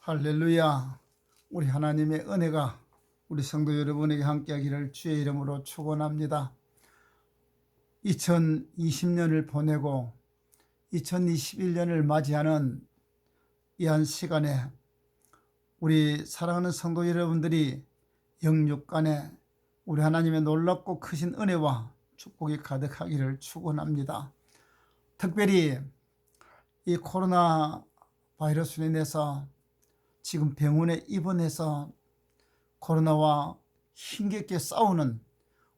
할렐루야. 우리 하나님의 은혜가 우리 성도 여러분에게 함께하기를 주의 이름으로 축원합니다. 2020년을 보내고 2021년을 맞이하는 이 한 시간에 우리 사랑하는 성도 여러분들이 영육간에 우리 하나님의 놀랍고 크신 은혜와 축복이 가득하기를 축원합니다. 특별히 이 코로나 바이러스로 인해서 지금 병원에 입원해서 코로나와 힘겹게 싸우는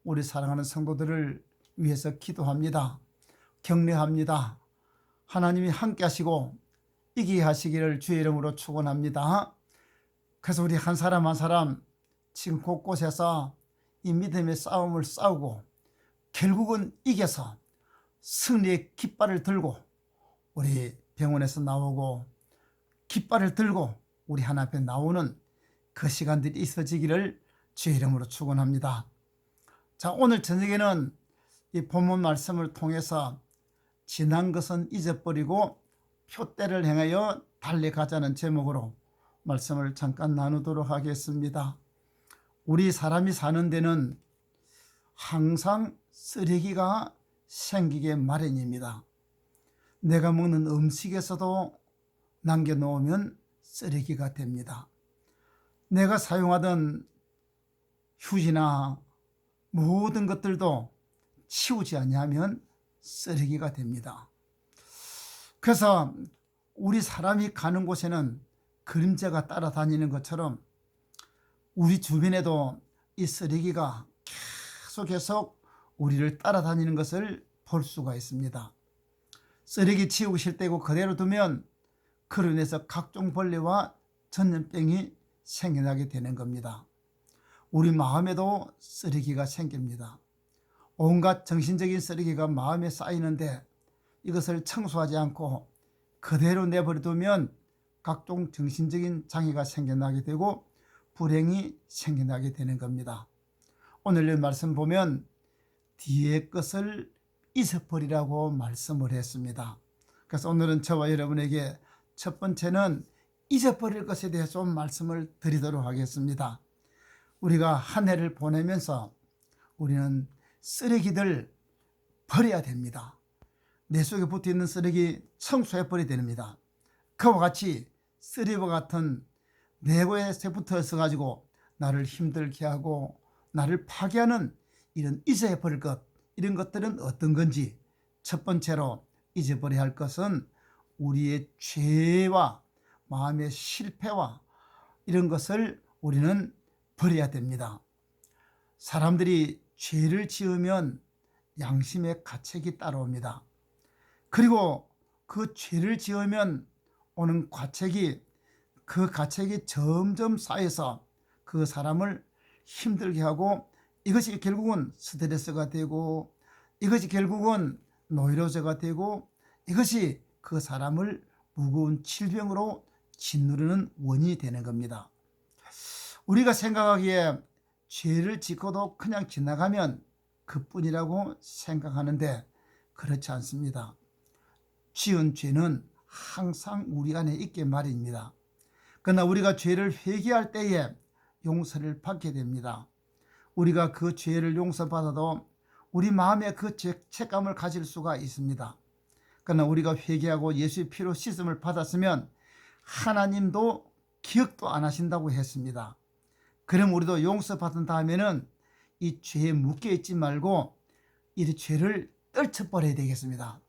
우리 사랑하는 성도들을 위해서 기도합니다. 격려합니다. 하나님이 함께 하시고 이기게 하시기를 주의 이름으로 축원합니다. 그래서 우리 한 사람 한 사람 지금 곳곳에서 이 믿음의 싸움을 싸우고 결국은 이겨서 승리의 깃발을 들고 우리 병원에서 나오고 깃발을 들고 우리 하나님 앞에 나오는 그 시간들이 있어지기를 주의 이름으로 축원합니다. 자, 오늘 저녁에는 이 본문 말씀을 통해서 지난 것은 잊어버리고 표대를 향하여 달려가자는 제목으로 말씀을 잠깐 나누도록 하겠습니다. 우리 사람이 사는 데는 항상 쓰레기가 생기게 마련입니다. 내가 먹는 음식에서도 남겨놓으면 쓰레기가 됩니다. 내가 사용하던 휴지나 모든 것들도 치우지 않으면 쓰레기가 됩니다. 그래서 우리 사람이 가는 곳에는 그림자가 따라다니는 것처럼 우리 주변에도 이 쓰레기가 계속 우리를 따라다니는 것을 볼 수가 있습니다. 쓰레기 치우기 싫다고 그대로 두면 그로 인해서 각종 벌레와 전염병이 생겨나게 되는 겁니다. 우리 마음에도 쓰레기가 생깁니다. 온갖 정신적인 쓰레기가 마음에 쌓이는데 이것을 청소하지 않고 그대로 내버려두면 각종 정신적인 장애가 생겨나게 되고 불행이 생겨나게 되는 겁니다. 오늘 이 말씀 보면 뒤의 것을 잊어버리라고 말씀을 했습니다. 그래서 오늘은 저와 여러분에게 첫 번째는 잊어버릴 것에 대해서 좀 말씀을 드리도록 하겠습니다. 우리가 한 해를 보내면서 우리는 쓰레기들 버려야 됩니다. 내 속에 붙어있는 쓰레기 청소해버려야 됩니다. 그와 같이 쓰레기와 같은 내고에 붙어서 가지고 나를 힘들게 하고 나를 파괴하는 이런 잊어버릴 것, 이런 것들은 어떤 건지 첫 번째로 잊어버려야 할 것은 우리의 죄와 마음의 실패와 이런 것을 우리는 버려야 됩니다. 사람들이 죄를 지으면 양심의 가책이 따라옵니다. 그리고 그 죄를 지으면 오는 가책이 그 가책이 점점 쌓여서 그 사람을 힘들게 하고 이것이 결국은 스트레스가 되고 이것이 결국은 노이로제가 되고 이것이 그 사람을 무거운 질병으로 짓누르는 원인이 되는 겁니다. 우리가 생각하기에 죄를 짓고도 그냥 지나가면 그뿐이라고 생각하는데 그렇지 않습니다. 지은 죄는 항상 우리 안에 있게 마련입니다. 그러나 우리가 죄를 회개할 때에 용서를 받게 됩니다. 우리가 그 죄를 용서받아도 우리 마음에 그 죄책감을 가질 수가 있습니다. 그러나 우리가 회개하고 예수의 피로 씻음을 받았으면 하나님도 기억도 안 하신다고 했습니다. 그럼 우리도 용서받은 다음에는 이 죄에 묶여있지 말고 이 죄를 떨쳐버려야 되겠습니다.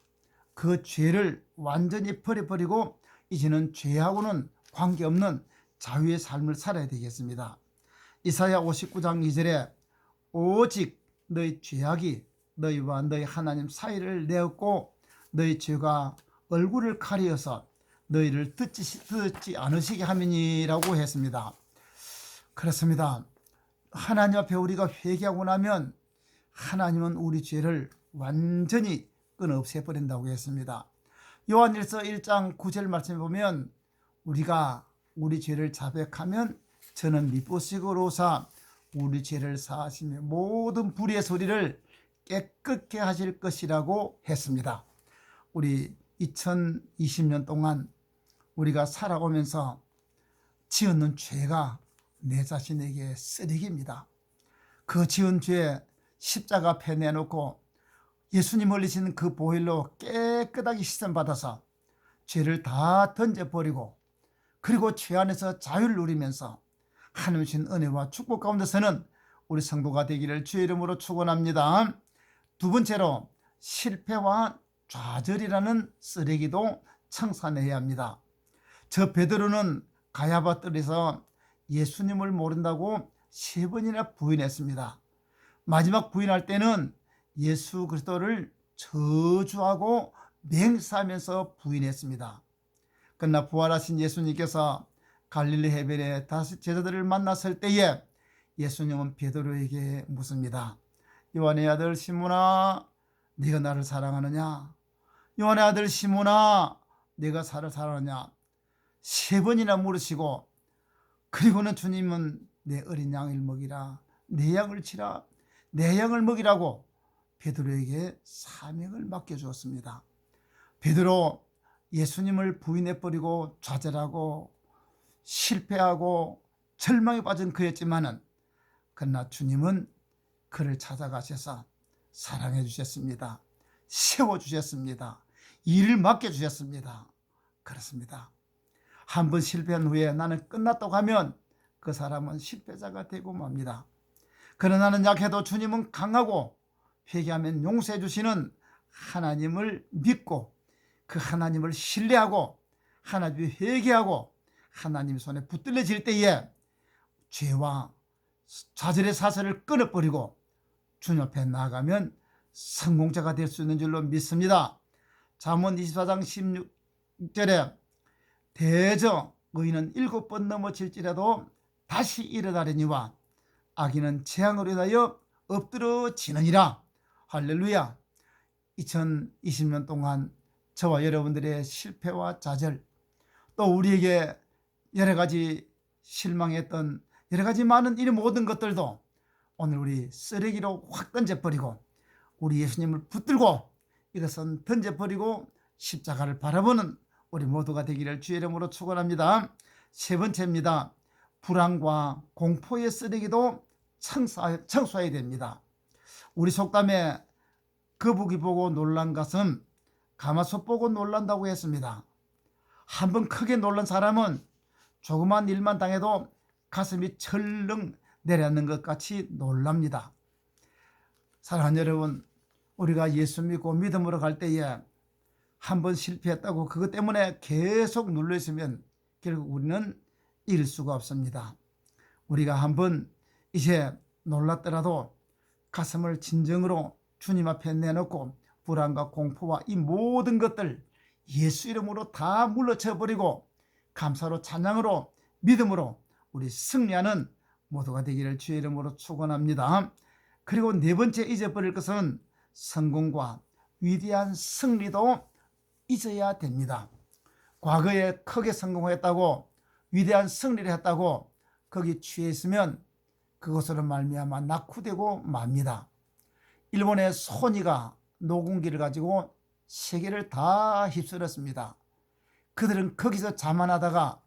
그 죄를 완전히 버려버리고 이제는 죄하고는 관계없는 자유의 삶을 살아야 되겠습니다. 이사야 59장 2절에 오직 너희 죄악이 너희와 너희 하나님 사이를 내었고 너희 죄가 얼굴을 가리어서 너희를 듣지 않으시게 함이니라고 했습니다. 그렇습니다. 하나님 앞에 우리가 회개하고 나면 하나님은 우리 죄를 완전히 끊어 없애버린다고 했습니다. 요한일서 1장 9절 말씀에 보면 우리가 우리 죄를 자백하면 저는 미쁘시고로사 우리 죄를 사하시며 모든 불의의 소리를 깨끗게 하실 것이라고 했습니다. 우리 2020년 동안 우리가 살아오면서 지었는 죄가 내 자신에게 쓰레기입니다. 그 지은 죄 십자가 앞에 내놓고 예수님 흘리신 그 보혈로 깨끗하게 씻음받아서 죄를 다 던져버리고 그리고 죄 안에서 자유를 누리면서 하나님 주신 은혜와 축복 가운데서는 우리 성도가 되기를 주의 이름으로 축원합니다. 두 번째로 실패와 좌절이라는 쓰레기도 청산해야 합니다. 저 베드로는 가야바 뜰에서 예수님을 모른다고 3번이나 부인했습니다. 마지막 부인할 때는 예수 그리스도를 저주하고 맹세하면서 부인했습니다. 그러나 부활하신 예수님께서 갈릴리 해변에 다시 제자들을 만났을 때에 예수님은 베드로에게 묻습니다. 요한의 아들 시몬아, 네가 나를 사랑하느냐? 요한의 아들 시몬아, 네가 나를 사랑하느냐? 3번이나 물으시고, 그리고는 주님은 내 어린 양을 먹이라, 내 양을 치라, 내 양을 먹이라고 베드로에게 사명을 맡겨주었습니다. 베드로 예수님을 부인해버리고 좌절하고 실패하고 절망에 빠진 그였지만은 그러나 주님은 그를 찾아가셔서 사랑해 주셨습니다. 세워주셨습니다. 일을 맡겨주셨습니다. 그렇습니다. 한 번 실패한 후에 나는 끝났다고 하면 그 사람은 실패자가 되고 맙니다. 그러나 나는 약해도 주님은 강하고 회개하면 용서해 주시는 하나님을 믿고 그 하나님을 신뢰하고 하나님이 회개하고 하나님 손에 붙들려질 때에 죄와 좌절의 사슬을 끊어버리고 주님 앞에 나아가면 성공자가 될 수 있는 줄로 믿습니다. 잠언 24장 16절에 대저 의인은 7번 넘어질지라도 다시 일어나려니와 악인은 재앙으로 인하여 엎드러지느니라. 할렐루야. 2020년 동안 저와 여러분들의 실패와 좌절, 또 우리에게 여러 가지 실망했던 여러 가지 많은 이 모든 것들도 오늘 우리 쓰레기로 확 던져버리고 우리 예수님을 붙들고 이것은 던져버리고 십자가를 바라보는 우리 모두가 되기를 주의 이름으로 축원합니다. 세 번째입니다. 불안과 공포의 쓰레기도 청소해야 됩니다. 우리 속담에 거북이 보고 놀란 것은 가마솥 보고 놀란다고 했습니다. 한번 크게 놀란 사람은 조그만 일만 당해도 가슴이 철렁 내려앉는 것 같이 놀랍니다. 사랑하는 여러분, 우리가 예수 믿고 믿음으로 갈 때에 한번 실패했다고 그것 때문에 계속 눌려있으면 결국 우리는 이길 수가 없습니다. 우리가 한번 이제 놀랐더라도 가슴을 진정으로 주님 앞에 내놓고 불안과 공포와 이 모든 것들 예수 이름으로 다 물러쳐버리고 감사로 찬양으로 믿음으로 우리 승리하는 모두가 되기를 주의 이름으로 축원합니다. 그리고 네 번째 잊어버릴 것은 성공과 위대한 승리도 잊어야 됩니다. 과거에 크게 성공했다고 위대한 승리를 했다고 거기 취해 있으면 그것으로 말미암아 낙후되고 맙니다. 일본의 소니가 노공기를 가지고 세계를 다 휩쓸었습니다. 그들은 거기서 자만하다가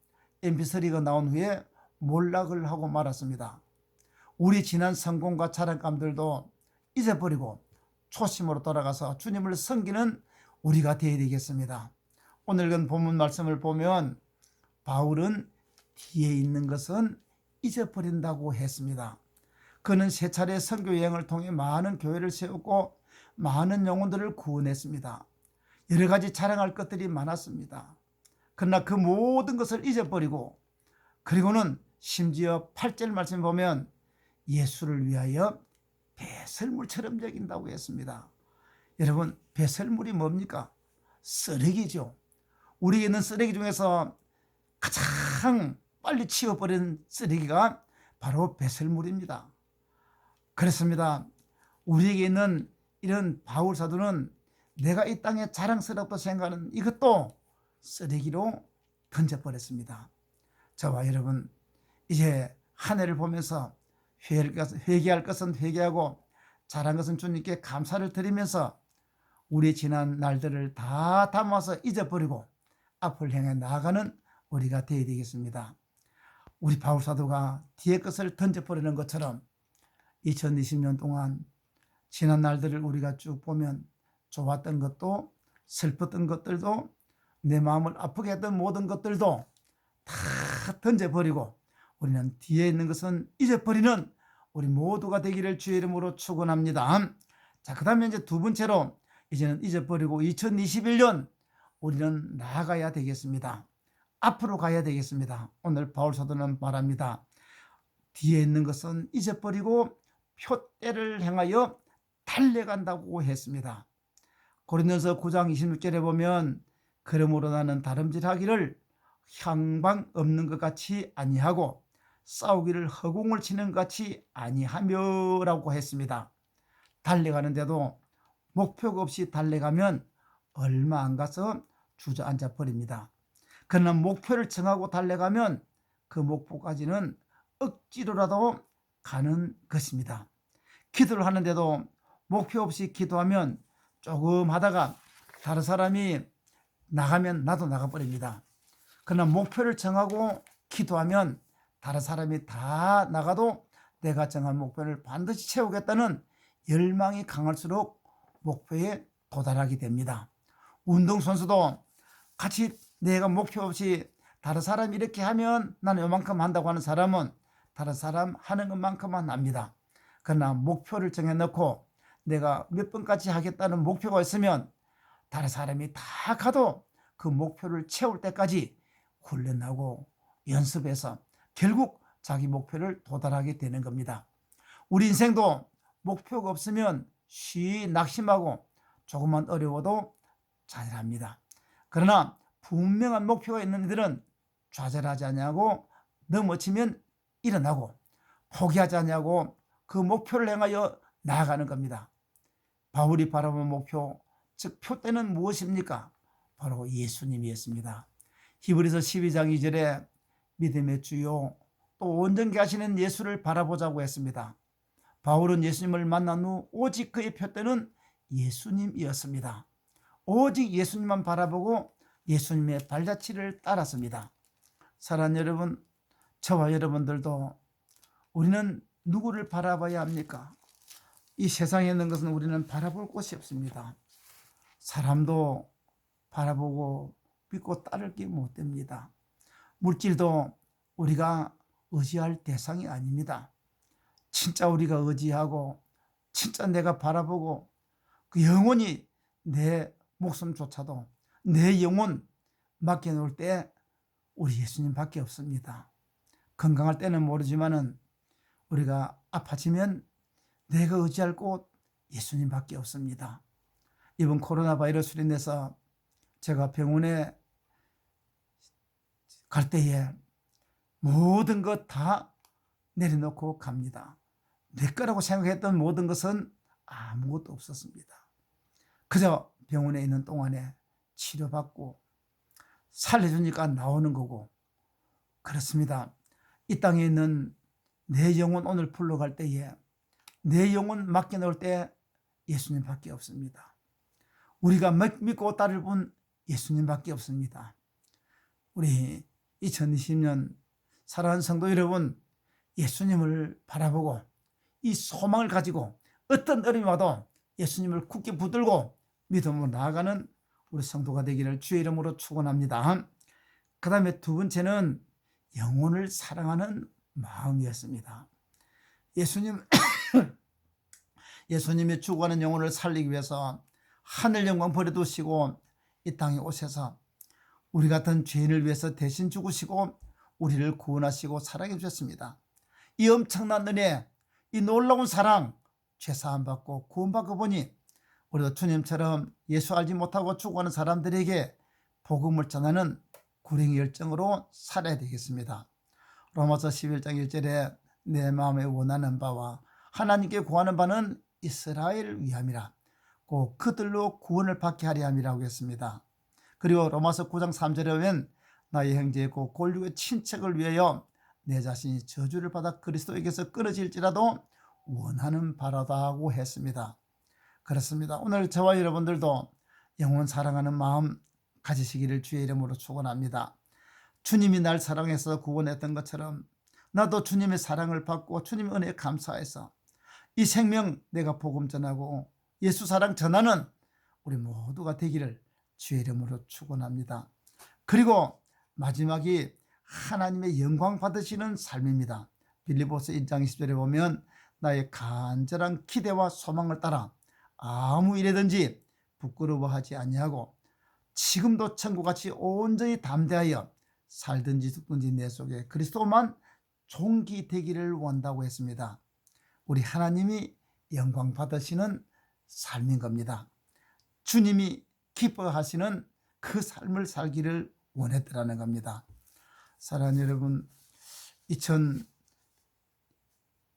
mp3가 나온 후에 몰락을 하고 말았습니다. 우리 지난 성공과 자랑감들도 잊어버리고 초심으로 돌아가서 주님을 섬기는 우리가 되어야 되겠습니다. 오늘 읽은 본문 말씀을 보면 바울은 뒤에 있는 것은 잊어버린다고 했습니다. 그는 세 차례 선교 여행을 통해 많은 교회를 세웠고 많은 영혼들을 구원했습니다. 여러 가지 자랑할 것들이 많았습니다. 그러나 그 모든 것을 잊어버리고 그리고는 심지어 8절 말씀 보면 예수를 위하여 배설물처럼 여긴다고 했습니다. 여러분, 배설물이 뭡니까? 쓰레기죠. 우리에 있는 쓰레기 중에서 가장 빨리 치워버리는 쓰레기가 바로 배설물입니다. 그렇습니다. 우리에게 있는 이런 바울 사도는 내가 이 땅에 자랑스럽다고 생각하는 이것도 쓰레기로 던져버렸습니다. 저와 여러분, 이제 한 해를 보면서 회개할 것은 회개하고 잘한 것은 주님께 감사를 드리면서 우리 지난 날들을 다 담아서 잊어버리고 앞을 향해 나아가는 우리가 되어야 되겠습니다. 우리 바울 사도가 뒤에 것을 던져버리는 것처럼 2020년 동안 지난 날들을 우리가 쭉 보면 좋았던 것도 슬펐던 것들도 내 마음을 아프게 했던 모든 것들도 다 던져버리고 우리는 뒤에 있는 것은 잊어버리는 우리 모두가 되기를 주의 이름으로 축원합니다. 자, 그 다음에 이제 두 번째로 이제는 잊어버리고 2021년 우리는 나아가야 되겠습니다. 앞으로 가야 되겠습니다. 오늘 바울 사도는 말합니다. 뒤에 있는 것은 잊어버리고 표대를 향하여 달려간다고 했습니다. 고린도서 9장 26절에 보면 그러므로 나는 다름질하기를 향방 없는 것 같이 아니하고 싸우기를 허공을 치는 것 같이 아니하며 라고 했습니다. 달려가는데도 목표가 없이 달려가면 얼마 안 가서 주저앉아 버립니다. 그러나 목표를 정하고 달려가면 그 목표까지는 억지로라도 가는 것입니다. 기도를 하는데도 목표 없이 기도하면 조금 하다가 다른 사람이 나가면 나도 나가버립니다. 그러나 목표를 정하고 기도하면 다른 사람이 다 나가도 내가 정한 목표를 반드시 채우겠다는 열망이 강할수록 목표에 도달하게 됩니다. 운동선수도 같이 내가 목표 없이 다른 사람이 이렇게 하면 나는 요만큼 한다고 하는 사람은 다른 사람 하는 것만큼만 합니다. 그러나 목표를 정해놓고 내가 몇 번까지 하겠다는 목표가 있으면 다른 사람이 다 가도 그 목표를 채울 때까지 훈련하고 연습해서 결국 자기 목표를 도달하게 되는 겁니다. 우리 인생도 목표가 없으면 쉬이 낙심하고 조금만 어려워도 좌절합니다. 그러나 분명한 목표가 있는 이들은 좌절하지 않냐고 넘어지면 일어나고 포기하지 않냐고 그 목표를 향하여 나아가는 겁니다. 바울이 바라본 목표, 즉 표대는 무엇입니까? 바로 예수님이었습니다. 히브리서 12장 2절에 믿음의 주요 또 온전케 하시는 예수를 바라보자고 했습니다. 바울은 예수님을 만난 후 오직 그의 표대는 예수님이었습니다. 오직 예수님만 바라보고 예수님의 발자취를 따랐습니다. 사랑하는 여러분, 저와 여러분들도 우리는 누구를 바라봐야 합니까? 이 세상에 있는 것은 우리는 바라볼 곳이 없습니다. 사람도 바라보고 믿고 따를 게 못 됩니다. 물질도 우리가 의지할 대상이 아닙니다. 진짜 우리가 의지하고 진짜 내가 바라보고 그 영원히 내 목숨조차도 내 영혼 맡겨놓을 때 우리 예수님밖에 없습니다. 건강할 때는 모르지만은 우리가 아파지면 내가 의지할 곳 예수님밖에 없습니다. 이번 코로나 바이러스로 인해서 제가 병원에 갈 때에 모든 것 다 내려놓고 갑니다. 내 거라고 생각했던 모든 것은 아무것도 없었습니다. 그저 병원에 있는 동안에 치료받고 살려주니까 나오는 거고 그렇습니다. 이 땅에 있는 내 영혼 오늘 풀러갈 때에 내 영혼 맡겨놓을 때 예수님밖에 없습니다. 우리가 믿고 따를 분 예수님밖에 없습니다. 우리 2020년 사랑하는 성도 여러분, 예수님을 바라보고 이 소망을 가지고 어떤 어려움이 와도 예수님을 굳게 붙들고 믿음으로 나아가는 우리 성도가 되기를 주의 이름으로 축원합니다. 그 다음에 두 번째는 영혼을 사랑하는 마음이었습니다. 예수님이 죽어가는 영혼을 살리기 위해서 하늘 영광 버려두시고 이 땅에 오셔서 우리 같은 죄인을 위해서 대신 죽으시고 우리를 구원하시고 사랑해 주셨습니다. 이 엄청난 은혜, 이 놀라운 사랑, 죄사함 받고 구원받고 보니 우리도 주님처럼 예수 알지 못하고 죽어가는 사람들에게 복음을 전하는 구령의 열정으로 살아야 되겠습니다. 로마서 11장 1절에 내 마음에 원하는 바와 하나님께 구하는 바는 이스라엘을 위함이라 곧 그들로 구원을 받게 하려 함이라고 했습니다. 그리고 로마서 9장 3절에 보면 나의 형제고 골육의 친척을 위하여 내 자신이 저주를 받아 그리스도에게서 끊어질지라도 원하는 바라다고 했습니다. 그렇습니다. 오늘 저와 여러분들도 영혼 사랑하는 마음 가지시기를 주의 이름으로 축원합니다. 주님이 날 사랑해서 구원했던 것처럼 나도 주님의 사랑을 받고 주님의 은혜에 감사해서 이 생명 내가 복음 전하고 예수 사랑 전하는 우리 모두가 되기를 주의 이름으로 축원합니다. 그리고 마지막이 하나님의 영광 받으시는 삶입니다. 빌립보서 1장 20절에 보면 나의 간절한 기대와 소망을 따라 아무 일이든지 부끄러워하지 아니하고 지금도 천국같이 온전히 담대하여 살든지 죽든지 내 속에 그리스도만 존귀 되기를 원한다고 했습니다. 우리 하나님이 영광 받으시는 삶인 겁니다. 주님이 기뻐하시는 그 삶을 살기를 원했더라는 겁니다. 사랑하는 여러분,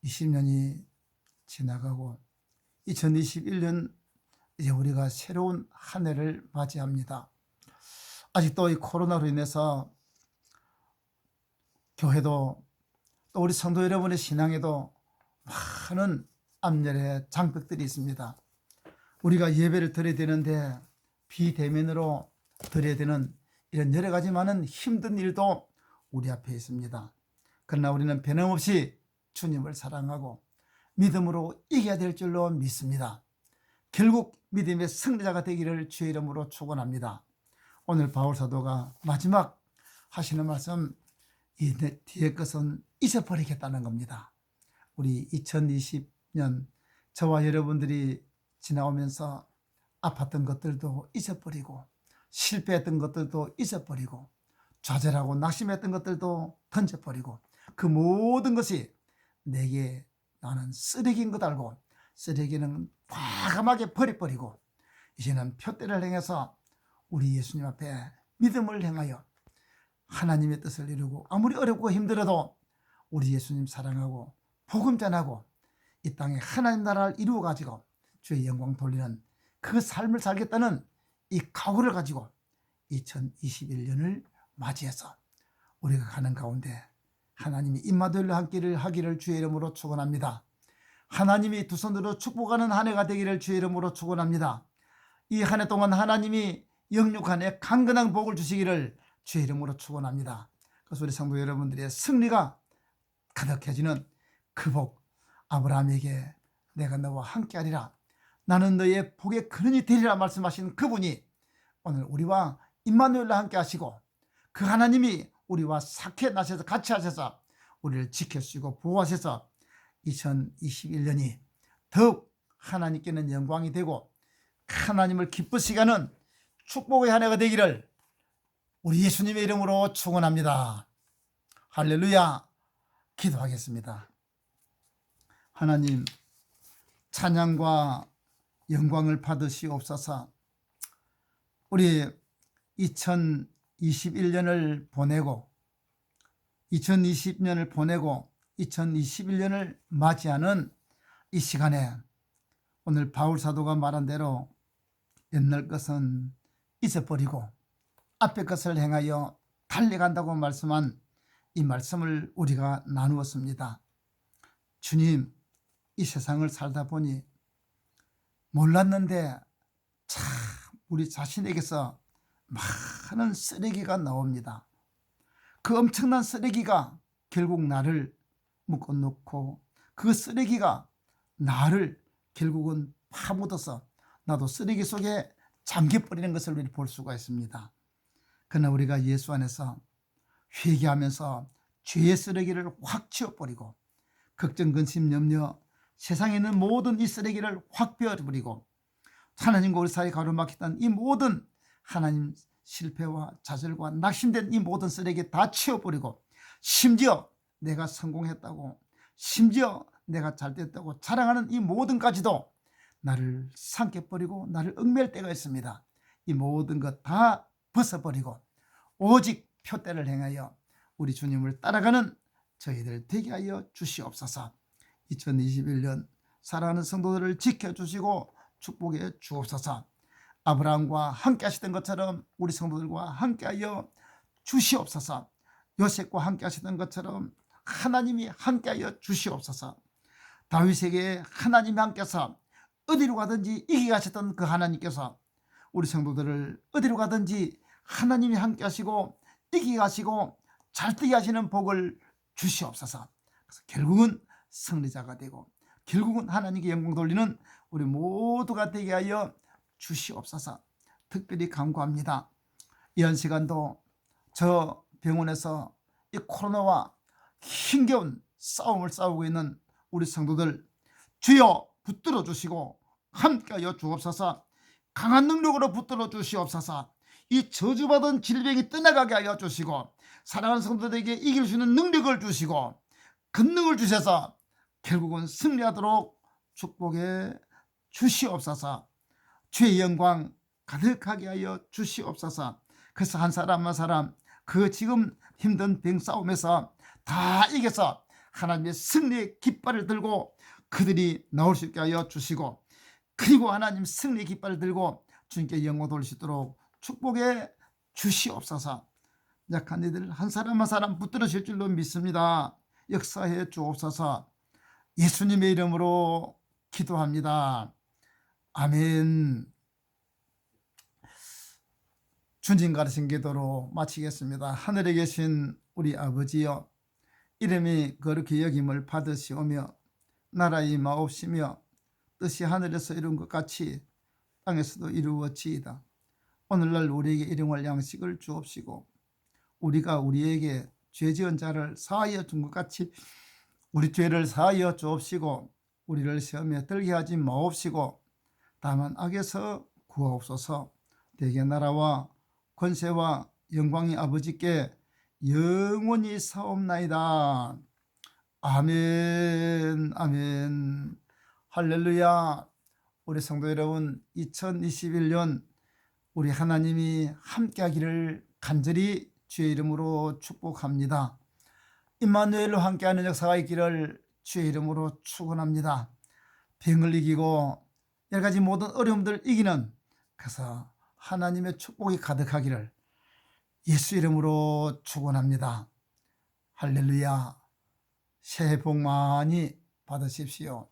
2020년이 지나가고 2021년 이제 우리가 새로운 한 해를 맞이합니다. 아직도 이 코로나로 인해서 교회도 또 우리 성도 여러분의 신앙에도 많은 앞열의 장벽들이 있습니다. 우리가 예배를 드려야 되는데 비대면으로 드려야 되는 이런 여러 가지 많은 힘든 일도 우리 앞에 있습니다. 그러나 우리는 변함없이 주님을 사랑하고 믿음으로 이겨야 될 줄로 믿습니다. 결국 믿음의 승리자가 되기를 주의 이름으로 축원합니다. 오늘 바울 사도가 마지막 하시는 말씀, 이 뒤의 것은 잊어버리겠다는 겁니다. 우리 2020년 저와 여러분들이 지나오면서 아팠던 것들도 잊어버리고 실패했던 것들도 잊어버리고 좌절하고 낙심했던 것들도 던져버리고 그 모든 것이 내게 나는 쓰레기인 것 알고 쓰레기는 과감하게 버려버리고 이제는 표대를 행해서 우리 예수님 앞에 믿음을 행하여 하나님의 뜻을 이루고 아무리 어렵고 힘들어도 우리 예수님 사랑하고 복음 전하고 이 땅에 하나님 나라를 이루어 가지고 주의 영광 돌리는 그 삶을 살겠다는 이 각오를 가지고 2021년을 맞이해서 우리가 가는 가운데 하나님이 임마누엘과 함께를 하기를 주의 이름으로 축원합니다. 하나님이 두 손으로 축복하는 한 해가 되기를 주의 이름으로 축원합니다. 이 한 해 동안 하나님이 영육한 해 강건한 복을 주시기를 주의 이름으로 축원합니다. 그래서 우리 성도 여러분들의 승리가 가득해지는 그 복, 아브라함에게 내가 너와 함께하리라, 나는 너의 복의 근원이 되리라 말씀하신 그분이 오늘 우리와 임마누엘과 함께 하시고 그 하나님이 우리와 사케 나셔서 같이 하셔서 우리를 지켜주시고 보호하셔서 2021년이 더욱 하나님께는 영광이 되고 하나님을 기쁘시게 하는 축복의 한 해가 되기를 우리 예수님의 이름으로 축원합니다. 할렐루야. 기도하겠습니다. 하나님, 찬양과 영광을 받으시옵소서. 우리 2021년을 보내고 2020년을 보내고 2021년을 맞이하는 이 시간에 오늘 바울 사도가 말한 대로 옛날 것은 잊어버리고 앞의 것을 행하여 달려간다고 말씀한 이 말씀을 우리가 나누었습니다. 주님, 이 세상을 살다 보니 몰랐는데 참 우리 자신에게서 많은 쓰레기가 나옵니다. 그 엄청난 쓰레기가 결국 나를 묶어놓고 그 쓰레기가 나를 결국은 파묻어서 나도 쓰레기 속에 잠겨버리는 것을 우리 볼 수가 있습니다. 그러나 우리가 예수 안에서 회개하면서 죄의 쓰레기를 확 치워버리고 걱정, 근심, 염려, 세상에 있는 모든 이 쓰레기를 확 베어버리고 하나님과 우리 사이에 가로막혔던 이 모든 하나님 실패와 좌절과 낙심된 이 모든 쓰레기 다 치워버리고 심지어 내가 성공했다고 심지어 내가 잘됐다고 자랑하는 이 모든까지도 나를 삼켜버리고 나를 얽매일 때가 있습니다. 이 모든 것 다 벗어버리고 오직 표대를 행하여 우리 주님을 따라가는 저희들 되게 하여 주시옵소서. 2021년 사랑하는 성도들을 지켜주시고 축복해 주옵소서. 아브라함과 함께 하시던 것처럼 우리 성도들과 함께 하여 주시옵소서. 요셉과 함께 하시던 것처럼 하나님이 함께 하여 주시옵소서. 다윗에게 하나님이 함께서 어디로 가든지 이기게 하셨던 그 하나님께서 우리 성도들을 어디로 가든지 하나님이 함께 하시고 이기게 하시고 잘 뛰게 하시는 복을 주시옵소서. 그래서 결국은 승리자가 되고 결국은 하나님께 영광 돌리는 우리 모두가 되게 하여 주시옵소서. 특별히 간구합니다. 이런 시간도 저 병원에서 이 코로나와 힘겨운 싸움을 싸우고 있는 우리 성도들 주여 붙들어 주시고 함께하여 주옵소서. 강한 능력으로 붙들어 주시옵소서. 이 저주받은 질병이 떠나가게 하여 주시고 사랑하는 성도들에게 이길 수 있는 능력을 주시고 권능을 주셔서 결국은 승리하도록 축복해 주시옵소서. 주의 영광 가득하게 하여 주시옵소서. 그래서 한 사람 한 사람 그 지금 힘든 병 싸움에서 다 이겨서 하나님의 승리의 깃발을 들고 그들이 나올 수 있게 하여 주시고 그리고 하나님 승리의 깃발을 들고 주님께 영광 돌릴 수 있도록 축복해 주시옵소서. 약한 이들 한 사람 한 사람 붙들으실 줄로 믿습니다. 역사해 주옵소서. 예수님의 이름으로 기도합니다. 아멘. 주님 가르친 기도로 마치겠습니다. 하늘에 계신 우리 아버지여, 이름이 거룩히 여김을 받으시오며 나라의 마옵시며 뜻이 하늘에서 이룬 것 같이 땅에서도 이루어지이다. 오늘날 우리에게 일용할 양식을 주옵시고 우리가 우리에게 죄 지은 자를 사하여 준 것 같이 우리 죄를 사하여 주옵시고 우리를 시험에 들게 하지 마옵시고 다만 악에서 구하옵소서. 대개 나라와 권세와 영광이 아버지께 영원히 사옵나이다. 아멘. 아멘. 할렐루야. 우리 성도 여러분, 2021년 우리 하나님이 함께하기를 간절히 주의 이름으로 축복합니다. 임마누엘로 함께하는 역사가 있기를 주의 이름으로 축원합니다. 병을 이기고 여러 가지 모든 어려움들을 이기는, 그래서 하나님의 축복이 가득하기를 예수 이름으로 축원합니다. 할렐루야. 새해 복 많이 받으십시오.